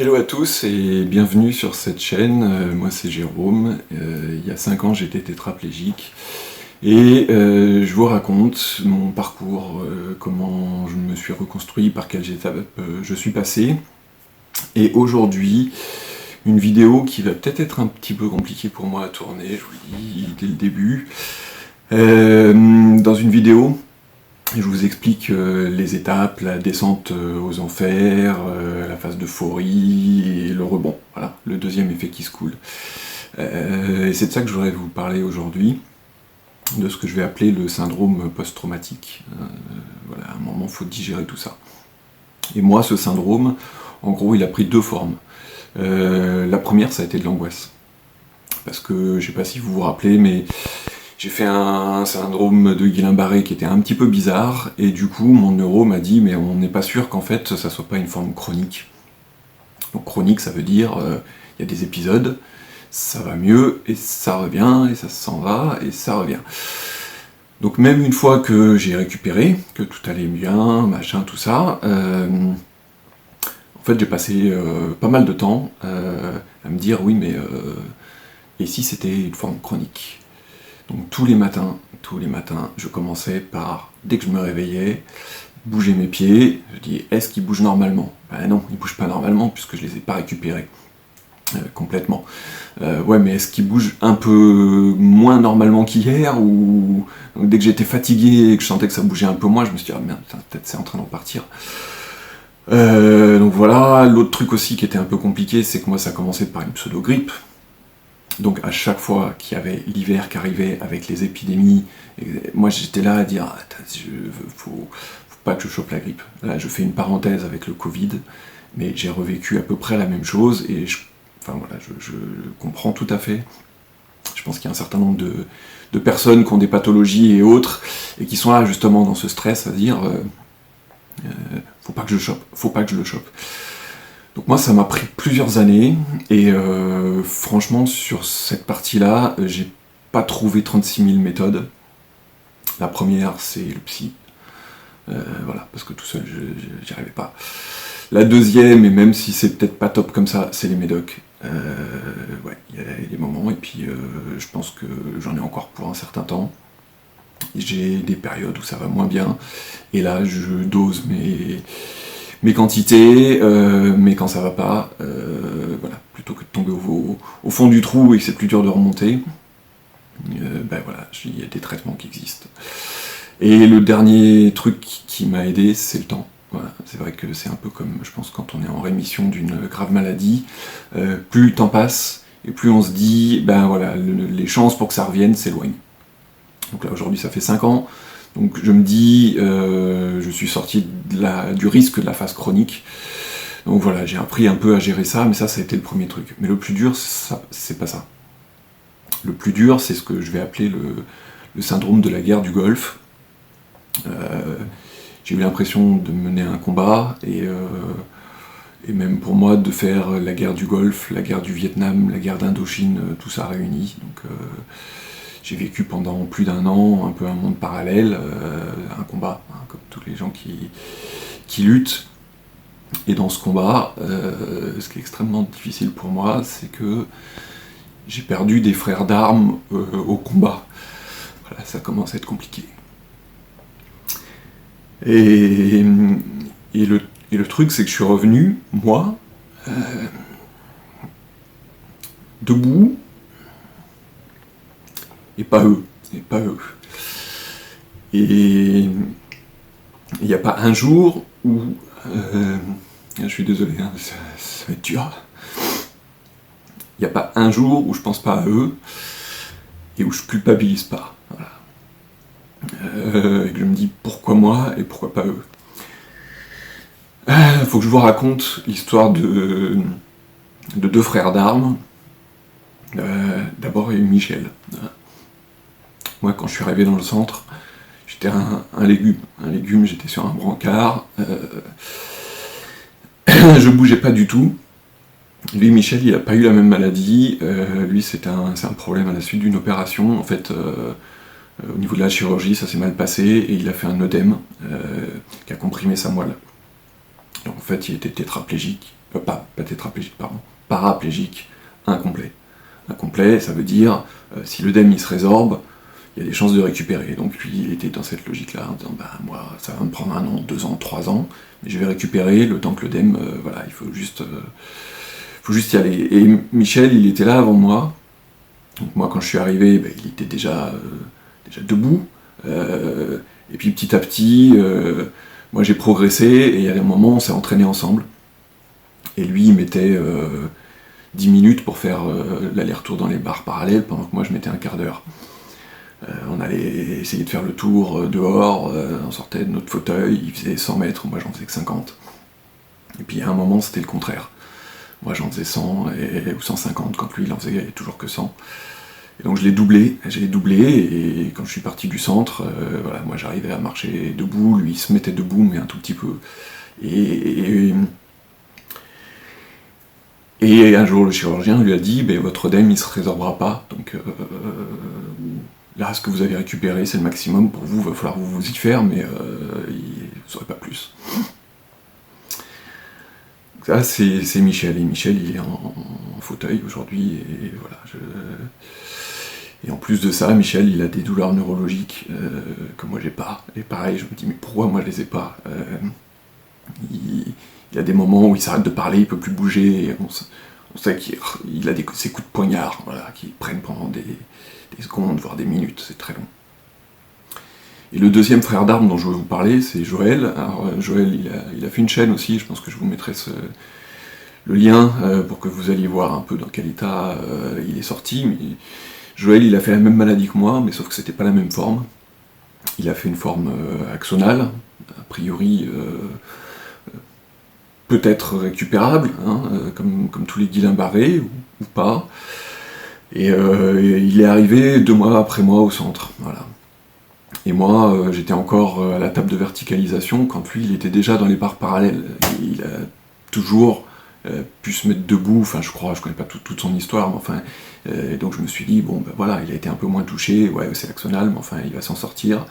Hello à tous et bienvenue sur cette chaîne. Moi c'est Jérôme. Il y a 5 ans j'étais tétraplégique et je vous raconte mon parcours, comment je me suis reconstruit, par quelles étapes je suis passé. Et aujourd'hui, une vidéo qui va peut-être être un petit peu compliquée pour moi à tourner, je vous le dis dès le début. Dans une vidéo, je vous explique les étapes, la descente aux enfers, la phase d'euphorie et le rebond. Voilà, le deuxième effet qui se coule. Et c'est de ça que je voudrais vous parler aujourd'hui, de ce que je vais appeler le syndrome post-traumatique. Voilà, à un moment, il faut digérer tout ça. Et moi, ce syndrome, en gros, il a pris 2 formes. La première, ça a été de l'angoisse. Parce que, je sais pas si vous vous rappelez, mais j'ai fait un syndrome de Guillain-Barré qui était un petit peu bizarre, et du coup, mon neuro m'a dit, mais on n'est pas sûr qu'en fait, ça soit pas une forme chronique. Donc chronique, ça veut dire, il y a des épisodes, ça va mieux, et ça revient, et ça s'en va, et ça revient. Donc même une fois que j'ai récupéré, que tout allait bien, machin, tout ça, en fait, j'ai passé pas mal de temps à me dire, oui, mais et si c'était une forme chronique ? Donc tous les matins, je commençais par, dès que je me réveillais, bouger mes pieds. Je dis, est-ce qu'ils bougent normalement ? Ben non, ils bougent pas normalement puisque je les ai pas récupérés complètement. Ouais, mais est-ce qu'ils bougent un peu moins normalement qu'hier, ou dès que j'étais fatigué et que je sentais que ça bougeait un peu moins, je me suis dit, ah merde, peut-être c'est en train d'en partir. Donc voilà, l'autre truc aussi qui était un peu compliqué, c'est que moi ça commençait par une pseudo-grippe. Donc à chaque fois qu'il y avait l'hiver qui arrivait avec les épidémies, moi j'étais là à dire faut pas que je chope la grippe. Là je fais une parenthèse avec le Covid, mais j'ai revécu à peu près la même chose et je comprends tout à fait. Je pense qu'il y a un certain nombre de personnes qui ont des pathologies et autres et qui sont là justement dans ce stress à dire faut pas que je le chope. Donc moi ça m'a pris plusieurs années et franchement sur cette partie-là j'ai pas trouvé 36 000 méthodes. La première c'est le psy, voilà, parce que tout seul j'y arrivais pas. La deuxième, et même si c'est peut-être pas top comme ça, c'est les médocs. Ouais, il y a des moments et puis je pense que j'en ai encore pour un certain temps. J'ai des périodes où ça va moins bien et là je dose mes quantités, mais quand ça va pas, voilà, plutôt que de tomber au fond du trou et que c'est plus dur de remonter, ben voilà, il y a des traitements qui existent. Et le dernier truc qui m'a aidé, c'est le temps. Voilà, c'est vrai que c'est un peu comme, je pense, quand on est en rémission d'une grave maladie, plus le temps passe, et plus on se dit, ben voilà, les chances pour que ça revienne s'éloignent. Donc là, aujourd'hui, ça fait 5 ans, donc je me dis, je suis sorti du risque de la phase chronique. Donc voilà, j'ai appris un peu à gérer ça, mais ça a été le premier truc. Mais le plus dur, c'est pas ça. Le plus dur, c'est ce que je vais appeler le syndrome de la guerre du Golfe. J'ai eu l'impression de mener un combat, et même pour moi de faire la guerre du Golfe, la guerre du Vietnam, la guerre d'Indochine, tout ça réuni. Donc j'ai vécu pendant plus d'1 an un peu un monde parallèle, un combat, hein, comme tous les gens qui luttent. Et dans ce combat, ce qui est extrêmement difficile pour moi, c'est que j'ai perdu des frères d'armes au combat. Voilà, ça commence à être compliqué. Et le truc, c'est que je suis revenu, moi, debout, et pas eux. Et il n'y a pas un jour où... je suis désolé, hein, ça va être dur. Il n'y a pas un jour où je pense pas à eux, et où je culpabilise pas. Voilà. Et que je me dis pourquoi moi et pourquoi pas eux. Faut que je vous raconte l'histoire de 2 frères d'armes. D'abord, il y a eu Michel. Moi, quand je suis arrivé dans le centre, j'étais un légume. Un légume, j'étais sur un brancard. Je bougeais pas du tout. Lui, Michel, il n'a pas eu la même maladie. Lui, c'est un problème à la suite d'une opération. En fait, au niveau de la chirurgie, ça s'est mal passé et il a fait un œdème qui a comprimé sa moelle. Donc en fait, il était tétraplégique, pas tétraplégique, pardon, paraplégique, incomplet. Incomplet, ça veut dire, si l'œdème il se résorbe, il y a des chances de récupérer. Donc lui, il était dans cette logique-là, en disant, bah moi, ça va me prendre 1 an, 2 ans, 3 ans, mais je vais récupérer le temps que l'œdème, voilà, il faut juste y aller. Et Michel, il était là avant moi. Donc moi, quand je suis arrivé, ben, il était déjà debout. Et puis petit à petit, moi j'ai progressé, et il y a des moments où on s'est entraîné ensemble. Et lui, il mettait 10 minutes pour faire l'aller-retour dans les barres parallèles, pendant que moi je mettais un quart d'heure. On allait essayer de faire le tour dehors, on sortait de notre fauteuil, il faisait 100 mètres, moi j'en faisais que 50. Et puis à un moment, c'était le contraire. Moi j'en faisais 100 ou 150, quand lui il en faisait toujours que 100. Et donc j'ai doublé, et quand je suis parti du centre, voilà, moi j'arrivais à marcher debout, lui il se mettait debout, mais un tout petit peu. Et un jour le chirurgien lui a dit, votre œdème il se résorbera pas, donc là ce que vous avez récupéré c'est le maximum pour vous, il va falloir vous y faire, mais il ne saurait pas plus. Ça c'est Michel, et Michel il est en fauteuil aujourd'hui, et voilà. Et en plus de ça, Michel, il a des douleurs neurologiques que moi j'ai pas. Et pareil, je me dis, mais pourquoi moi je les ai pas il a des moments où il s'arrête de parler, il peut plus bouger, et on sait qu'il a ces coups de poignard, voilà, qui prennent pendant des secondes, voire des minutes, c'est très long. Et le deuxième frère d'armes dont je veux vous parler, c'est Joël. Alors Joël, il a fait une chaîne aussi, je pense que je vous mettrai le lien pour que vous alliez voir un peu dans quel état il est sorti. Mais Joël, il a fait la même maladie que moi, mais sauf que c'était pas la même forme. Il a fait une forme axonale, a priori peut-être récupérable, hein, comme tous les Guillain-Barré, ou pas. Et il est arrivé 2 mois après moi au centre, voilà. Et moi, j'étais encore à la table de verticalisation, quand lui, il était déjà dans les barres parallèles. Il a toujours pu se mettre debout, enfin je connais pas toute son histoire, mais enfin, et donc je me suis dit, bon ben voilà, il a été un peu moins touché, ouais c'est axonal, mais enfin il va s'en sortir.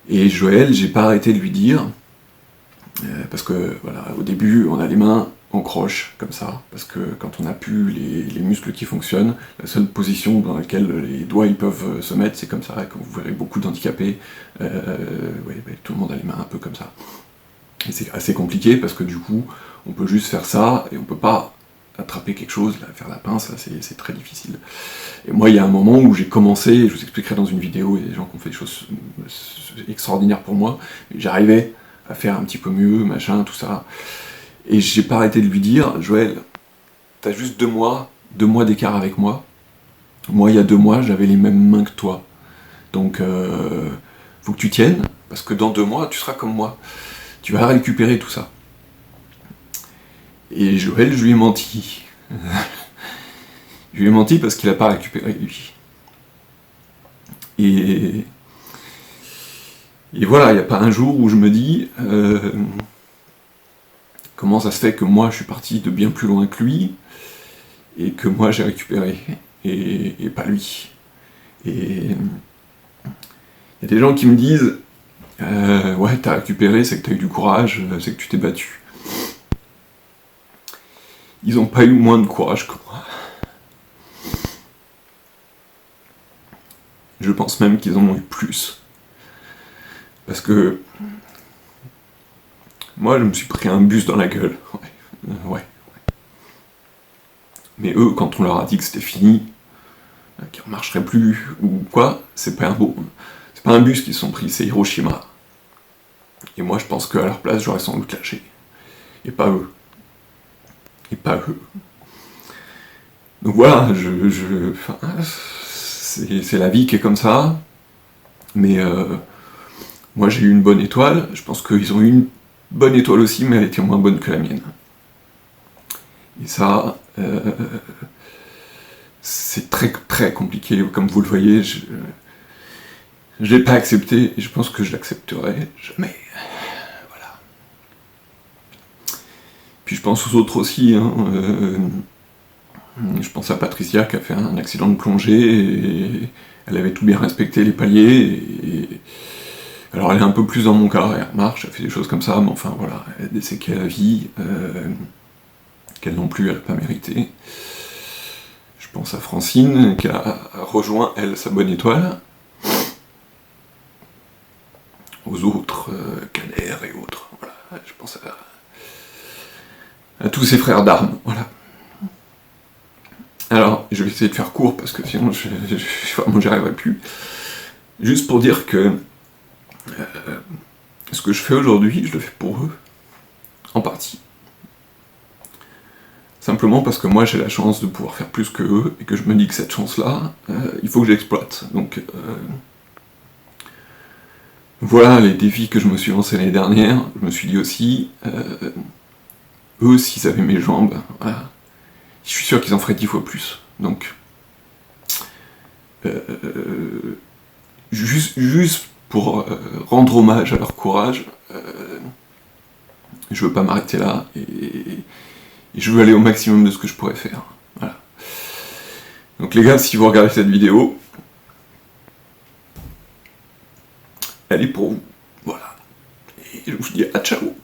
Et Joël, j'ai pas arrêté de lui dire, parce que voilà, au début on a les mains en croche, comme ça, parce que quand on n'a plus les muscles qui fonctionnent, la seule position dans laquelle les doigts ils peuvent se mettre, c'est comme ça, et quand vous verrez beaucoup d'handicapés, tout le monde a les mains un peu comme ça. Et c'est assez compliqué parce que du coup, on peut juste faire ça et on peut pas attraper quelque chose, là, faire la pince, là, c'est très difficile. Et moi, il y a un moment où j'ai commencé, je vous expliquerai dans une vidéo, il y a des gens qui ont fait des choses extraordinaires pour moi, j'arrivais à faire un petit peu mieux, machin, tout ça. Et j'ai pas arrêté de lui dire, Joël, t'as juste 2 mois d'écart avec moi. Moi, il y a 2 mois, j'avais les mêmes mains que toi. Donc, faut que tu tiennes, parce que dans 2 mois, tu seras comme moi. Tu vas récupérer tout ça. Et Joël, je lui ai menti. Je lui ai menti parce qu'il n'a pas récupéré, lui. Et voilà, il n'y a pas un jour où je me dis comment ça se fait que moi je suis parti de bien plus loin que lui et que moi j'ai récupéré et pas lui. Et il y a des gens qui me disent ouais, t'as récupéré, c'est que t'as eu du courage, c'est que tu t'es battu. Ils n'ont pas eu moins de courage que moi. Je pense même qu'ils en ont eu plus. Parce que moi, je me suis pris un bus dans la gueule. Ouais. Mais eux, quand on leur a dit que c'était fini, qu'ils ne marcheraient plus, ou quoi, c'est pas un bus qu'ils se sont pris, c'est Hiroshima. Et moi, je pense qu'à leur place, j'aurais sans doute lâché. Et pas eux. Donc voilà, c'est la vie qui est comme ça. Mais moi, j'ai eu une bonne étoile. Je pense qu'ils ont eu une bonne étoile aussi, mais elle était moins bonne que la mienne. Et ça, c'est très très compliqué, comme vous le voyez, je l'ai pas accepté, et je pense que je l'accepterai jamais. Voilà. Puis je pense aux autres aussi, hein, je pense à Patricia qui a fait un accident de plongée, et elle avait tout bien respecté les paliers, et Alors elle est un peu plus dans mon cas, elle marche, elle fait des choses comme ça, mais enfin voilà, elle a des séquelles à vie, qu'elle non plus elle n'a pas mérité. Je pense à Francine, qui a rejoint, elle, sa bonne étoile. Aux autres, Kader et autres, voilà, je pense à tous ses frères d'armes, voilà. Alors, je vais essayer de faire court, parce que sinon, vraiment, j'y arriverai plus. Juste pour dire que ce que je fais aujourd'hui, je le fais pour eux, en partie. Simplement parce que moi j'ai la chance de pouvoir faire plus que eux, et que je me dis que cette chance-là, il faut que j'exploite. Donc voilà les défis que je me suis lancé l'année dernière. Je me suis dit aussi, eux s'ils avaient mes jambes, voilà, je suis sûr qu'ils en feraient 10 fois plus. Donc juste pour rendre hommage à leur courage, je veux pas m'arrêter là, et je veux aller au maximum de ce que je pourrais faire. Voilà. Donc les gars, si vous regardez cette vidéo, elle est pour vous. Voilà. Et je vous dis à ciao.